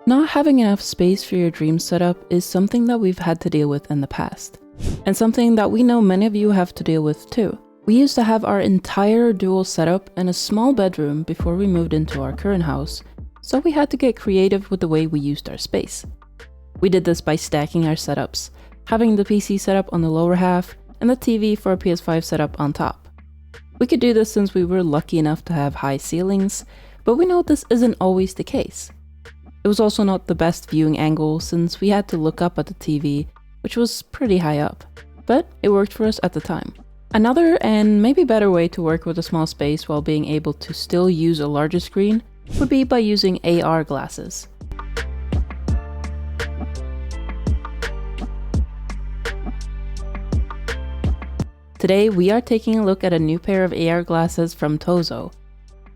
Not having enough space for your dream setup is something that we've had to deal with in the past, and something that we know many of you have to deal with too. We used to have our entire dual setup in a small bedroom before we moved into our current house, so we had to get creative with the way we used our space. We did this by stacking our setups, having the PC setup on the lower half and the TV for our PS5 setup on top. We could do this since we were lucky enough to have high ceilings, but we know this isn't always the case. It was also not the best viewing angle since we had to look up at the TV, which was pretty high up, but it worked for us at the time. Another and maybe better way to work with a small space while being able to still use a larger screen would be by using AR glasses. Today we are taking a look at a new pair of AR glasses from VIZO.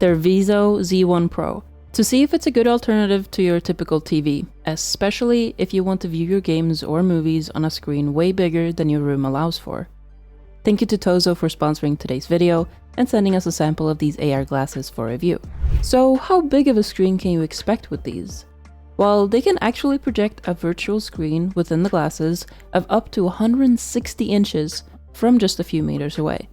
They're VIZO Z1 Pro, to see if it's a good alternative to your typical TV, especially if you want to view your games or movies on a screen way bigger than your room allows for. Thank you to VIZO for sponsoring today's video and sending us a sample of these AR glasses for review. So how big of a screen can you expect with these? Well, they can actually project a virtual screen within the glasses of up to 160 inches from just a few meters away.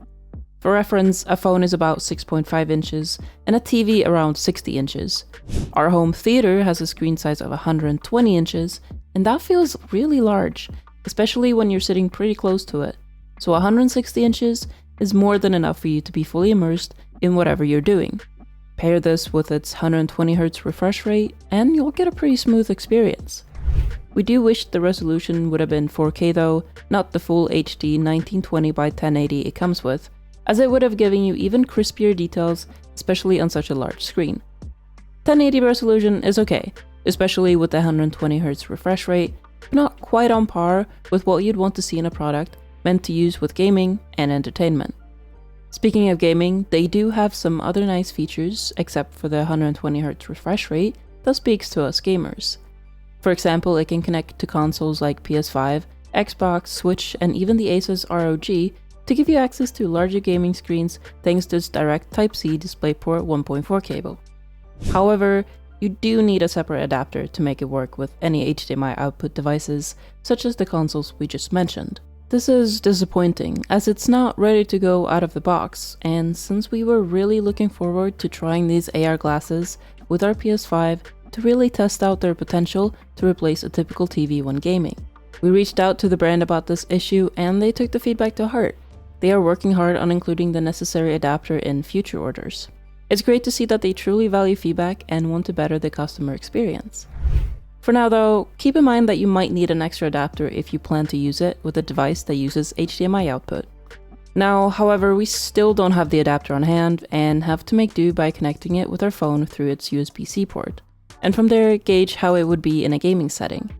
For reference, a phone is about 6.5 inches and a TV around 60 inches. Our home theater has a screen size of 120 inches, and that feels really large, especially when you're sitting pretty close to it. So 160 inches is more than enough for you to be fully immersed in whatever you're doing. Pair this with its 120Hz refresh rate, and you'll get a pretty smooth experience. We do wish the resolution would have been 4K though, not the full HD 1920 by 1080 it comes with, as it would have given you even crispier details, especially on such a large screen. 1080 resolution is okay, especially with the 120Hz refresh rate, but not quite on par with what you'd want to see in a product meant to use with gaming and entertainment. Speaking of gaming, they do have some other nice features, except for the 120Hz refresh rate that speaks to us gamers. For example, it can connect to consoles like PS5, Xbox, Switch, and even the Asus ROG to give you access to larger gaming screens thanks to its direct Type-C DisplayPort 1.4 cable. However, you do need a separate adapter to make it work with any HDMI output devices, such as the consoles we just mentioned. This is disappointing, as it's not ready to go out of the box, and since we were really looking forward to trying these AR glasses with our PS5 to really test out their potential to replace a typical TV when gaming. We reached out to the brand about this issue and they took the feedback to heart. They are working hard on including the necessary adapter in future orders. It's great to see that they truly value feedback and want to better the customer experience. For now though, keep in mind that you might need an extra adapter if you plan to use it with a device that uses HDMI output. Now, however, we still don't have the adapter on hand and have to make do by connecting it with our phone through its USB-C port, and from there gauge how it would be in a gaming setting.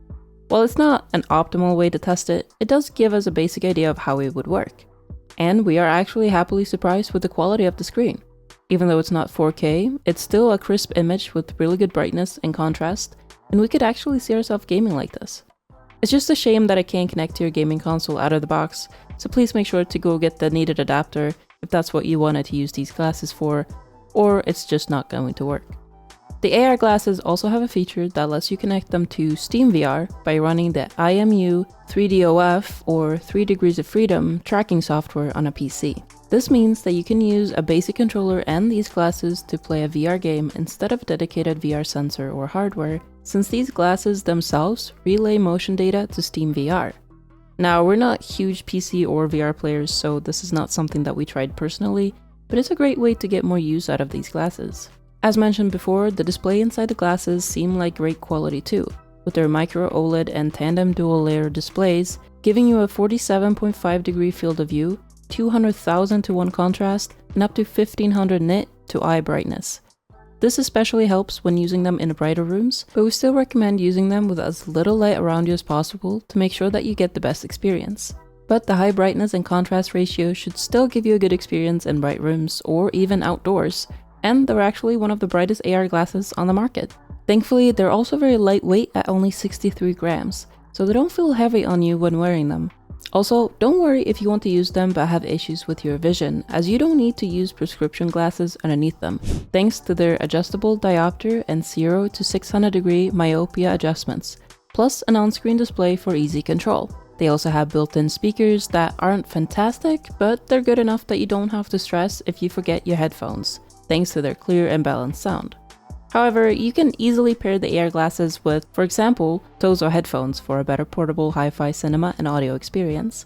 While it's not an optimal way to test it, it does give us a basic idea of how it would work. And we are actually happily surprised with the quality of the screen. Even though it's not 4K, it's still a crisp image with really good brightness and contrast, and we could actually see ourselves gaming like this. It's just a shame that it can't connect to your gaming console out of the box, so please make sure to go get the needed adapter if that's what you wanted to use these glasses for, or it's just not going to work. The AR glasses also have a feature that lets you connect them to SteamVR by running the IMU 3DOF or 3 Degrees of Freedom tracking software on a PC. This means that you can use a basic controller and these glasses to play a VR game instead of a dedicated VR sensor or hardware, since these glasses themselves relay motion data to SteamVR. Now, we're not huge PC or VR players, so this is not something that we tried personally, but it's a great way to get more use out of these glasses. As mentioned before, the display inside the glasses seem like great quality too, with their micro OLED and tandem dual layer displays giving you a 47.5 degree field of view, 200,000 to 1 contrast, and up to 1500 nit to eye brightness. This especially helps when using them in brighter rooms, but we still recommend using them with as little light around you as possible to make sure that you get the best experience. But the high brightness and contrast ratio should still give you a good experience in bright rooms or even outdoors, and they're actually one of the brightest AR glasses on the market. Thankfully, they're also very lightweight at only 63 grams, so they don't feel heavy on you when wearing them. Also, don't worry if you want to use them but have issues with your vision, as you don't need to use prescription glasses underneath them, thanks to their adjustable diopter and 0 to 600-degree myopia adjustments, plus an on-screen display for easy control. They also have built-in speakers that aren't fantastic, but they're good enough that you don't have to stress if you forget your headphones, thanks to their clear and balanced sound. However, you can easily pair the AR glasses with, for example, Tozo headphones for a better portable hi-fi cinema and audio experience.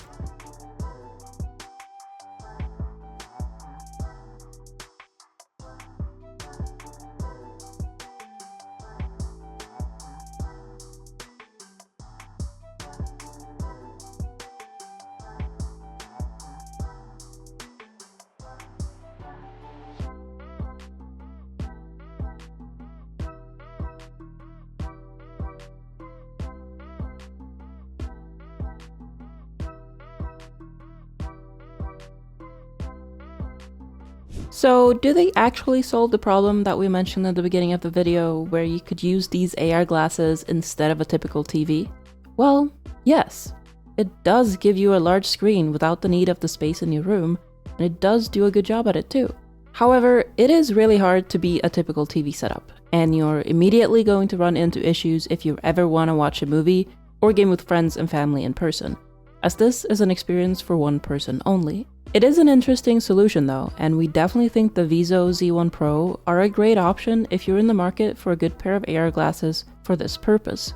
So, do they actually solve the problem that we mentioned at the beginning of the video, where you could use these AR glasses instead of a typical TV? Well, yes. It does give you a large screen without the need of the space in your room, and it does do a good job at it too. However, it is really hard to be a typical TV setup, and you're immediately going to run into issues if you ever want to watch a movie or game with friends and family in person, as this is an experience for one person only. It is an interesting solution though, and we definitely think the VIZO Z1 Pro are a great option if you're in the market for a good pair of AR glasses for this purpose.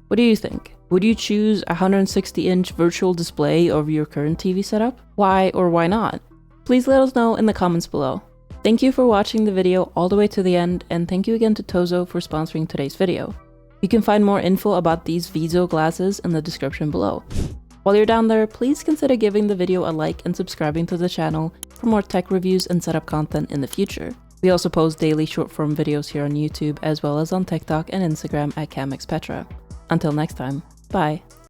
What do you think? Would you choose a 160-inch virtual display over your current TV setup? Why or why not? Please let us know in the comments below. Thank you for watching the video all the way to the end, and thank you again to Tozo for sponsoring today's video. You can find more info about these VIZO glasses in the description below. While you're down there, please consider giving the video a like and subscribing to the channel for more tech reviews and setup content in the future. We also post daily short-form videos here on YouTube as well as on TikTok and Instagram at CamXPetra. Until next time, bye!